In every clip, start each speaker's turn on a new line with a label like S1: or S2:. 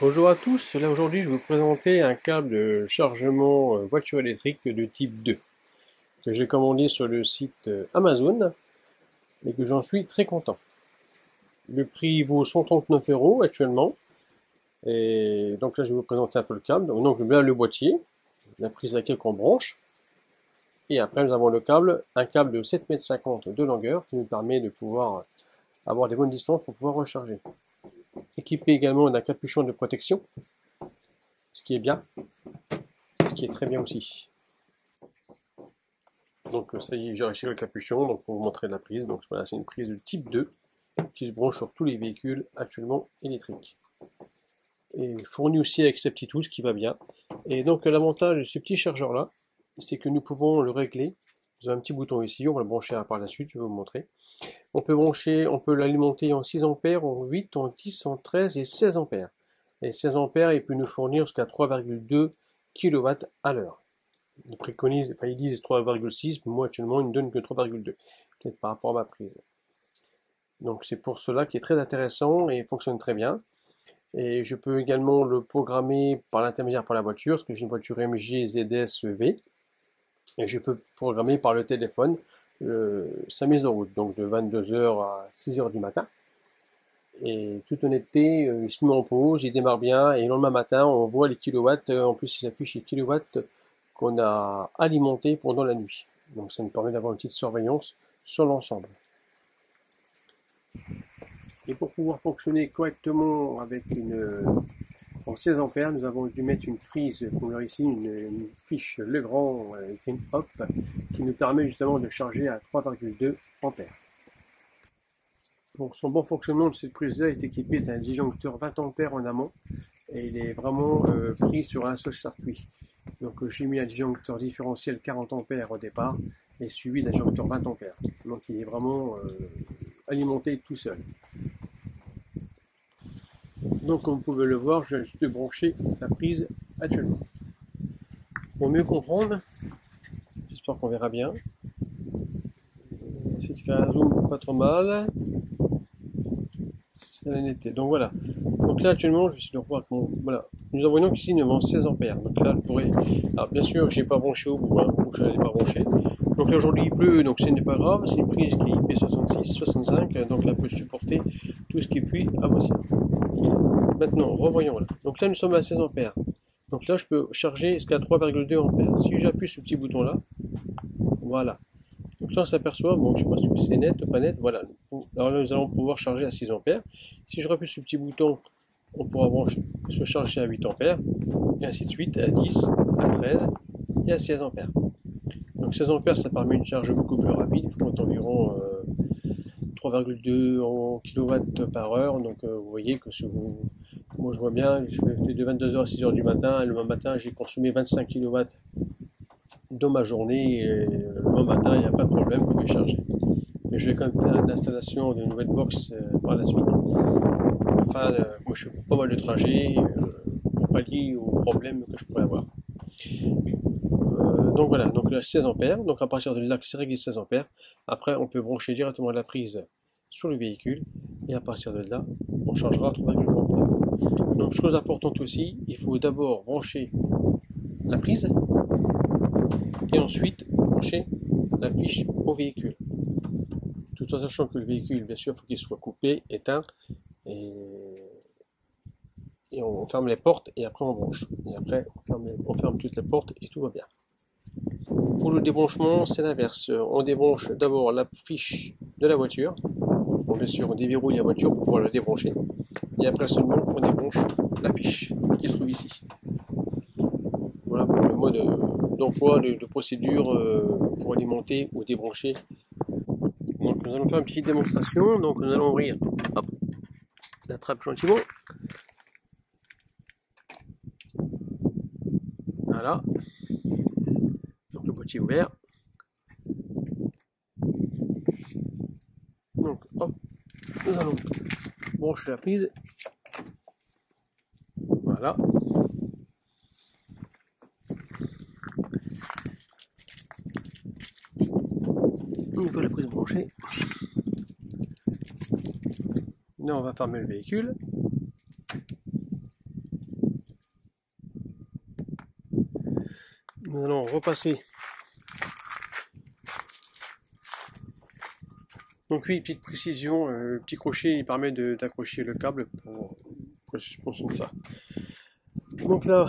S1: Bonjour à tous, là aujourd'hui je vais vous présenter un câble de chargement voiture électrique de type 2 que j'ai commandé sur le site Amazon et que j'en suis très content. Le prix vaut 139 € actuellement et donc là je vais vous présenter un peu le câble. Donc là le boîtier, la prise à laquelle on branche et après nous avons le câble, un câble de 7,50 m de longueur qui nous permet de pouvoir avoir des bonnes distances pour pouvoir recharger. Équipé également d'un capuchon de protection, ce qui est bien. Ce qui est très bien aussi. Donc ça y est, j'ai reçu le capuchon, donc pour vous montrer la prise. Donc voilà, c'est une prise de type 2 qui se branche sur tous les véhicules actuellement électriques. Et fourni aussi avec ce petit touche qui va bien. Et donc l'avantage de ce petit chargeur là, c'est que nous pouvons le régler. Vous avez un petit bouton ici, on va le brancher par la suite, je vais vous montrer. On peut l'alimenter en 6 ampères, en 8, en 10, en 13 et 16 ampères. Et 16 ampères, il peut nous fournir jusqu'à 3,2 kW à l'heure. Ils préconisent, enfin ils disent 3,6, mais moi actuellement ils ne donnent que 3,2, peut-être par rapport à ma prise. Donc c'est pour cela qui est très intéressant et fonctionne très bien. Et je peux également le programmer par l'intermédiaire par la voiture, parce que j'ai une voiture MG ZS V, et je peux programmer par le téléphone sa mise en route, donc de 22h à 6h du matin. Et toute honnêteté, il se met en pause, il démarre bien, et le lendemain matin, on voit les kilowatts, en plus il affiche les kilowatts qu'on a alimenté pendant la nuit. Donc ça nous permet d'avoir une petite surveillance sur l'ensemble. Et pour pouvoir fonctionner correctement avec en 16 ampères, nous avons dû mettre une prise, comme là ici, une fiche Legrand Green Hop, qui nous permet justement de charger à 3,2 ampères. Pour son bon fonctionnement, cette prise-là est équipée d'un disjoncteur 20 ampères en amont, et il est vraiment pris sur un seul circuit. Donc j'ai mis un disjoncteur différentiel 40 ampères au départ et suivi d'un disjoncteur 20 ampères. Donc il est vraiment alimenté tout seul. Donc comme vous pouvez le voir, je viens juste de brancher la prise actuellement. Pour mieux comprendre, j'espère qu'on verra bien. Essayer de faire un zoom pas trop mal. C'est la netteté. Donc voilà. Donc là actuellement je vais essayer de revoir comment. Voilà. Nous envoyons ici une avance 16 ampères. Donc là, alors bien sûr, j'ai pas branché au bout, donc je n'allais pas brancher. Donc là aujourd'hui il pleut, donc ce n'est pas grave. C'est une prise qui est IP66, 65, donc là elle peut supporter tout ce qui est pluie à possible. Maintenant, revoyons là. Donc là nous sommes à 16 ampères. Donc là je peux charger jusqu'à 3,2 ampères. Si j'appuie sur ce petit bouton là, voilà. Donc là on s'aperçoit, bon je ne sais pas si c'est net ou pas net, voilà. Alors là nous allons pouvoir charger à 6 ampères. Si je rappuie sur ce petit bouton, on pourra se charger à 8 ampères, et ainsi de suite, à 10, à 13 et à 16 ampères. Donc 16 ampères, ça permet une charge beaucoup plus rapide, il faut compter environ 3,2 kW par heure. Donc vous voyez que moi je vois bien, je fais de 22h à 6h du matin, et le lendemain matin j'ai consommé 25 kW dans ma journée, et le lendemain matin il n'y a pas de problème, vous pouvez charger. Mais je vais quand même faire l'installation d'une nouvelle box par la suite. Enfin, moi je fais pas mal de trajets pour pallier aux problèmes que je pourrais avoir. Donc voilà, donc là 16 ampères, donc à partir de là c'est réglé 16 ampères. Après on peut brancher directement la prise sur le véhicule et à partir de là on chargera 3,2 ampères. Donc chose importante aussi, il faut d'abord brancher la prise et ensuite brancher la fiche au véhicule. Tout en sachant que le véhicule, bien sûr, il faut qu'il soit coupé, éteint, et on ferme les portes et après on branche. Et après on ferme toutes les portes et tout va bien. Pour le débranchement, c'est l'inverse. On débranche d'abord la fiche de la voiture. Bon, bien sûr, on déverrouille la voiture pour pouvoir la débrancher. Et après seulement, on débranche la fiche qui se trouve ici. Voilà pour le mode d'emploi de procédure pour alimenter ou débrancher. Donc nous allons faire une petite démonstration. Donc nous allons ouvrir la trappe gentiment. Voilà. Donc le boîtier ouvert. Donc hop, nous allons brancher la prise. Voilà. Une fois la prise branchée, là on va fermer le véhicule. Nous allons repasser. Donc oui, petite précision, le petit crochet il permet d'accrocher le câble pour la suspension de ça. Donc là,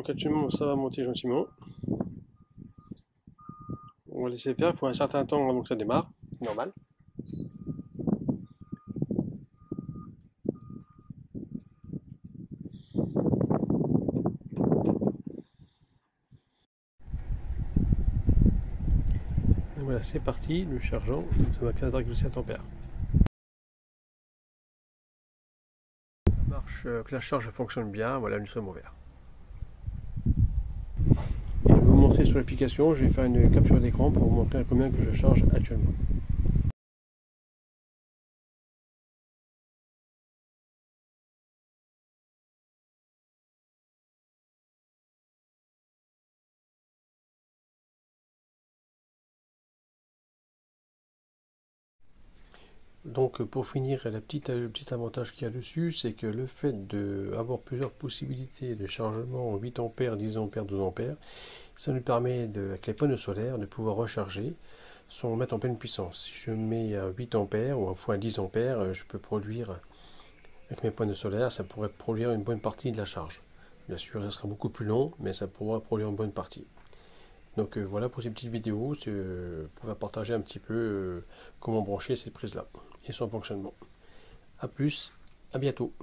S1: actuellement ça va monter gentiment. On va laisser faire, il faut un certain temps avant que ça démarre, normal. Voilà, c'est parti, le chargeant, ça va 15,7 ampères. Que la charge fonctionne bien, voilà, nous sommes au vert. Et je vais vous montrer sur l'application, je vais faire une capture d'écran pour vous montrer à combien que je charge actuellement. Donc pour finir, le petit avantage qu'il y a dessus, c'est que le fait d'avoir plusieurs possibilités de chargement 8 ampères, 10 ampères, 12 ampères, ça nous permet, avec les panneaux solaires, de pouvoir recharger sans mettre en pleine puissance. Si je mets 8 ampères ou un 10 ampères, je peux produire, avec mes panneaux solaires, ça pourrait produire une bonne partie de la charge. Bien sûr, ça sera beaucoup plus long, mais ça pourra produire une bonne partie. Donc voilà pour ces petites vidéos, pour partager un petit peu comment brancher ces prises-là et son fonctionnement. A plus, à bientôt.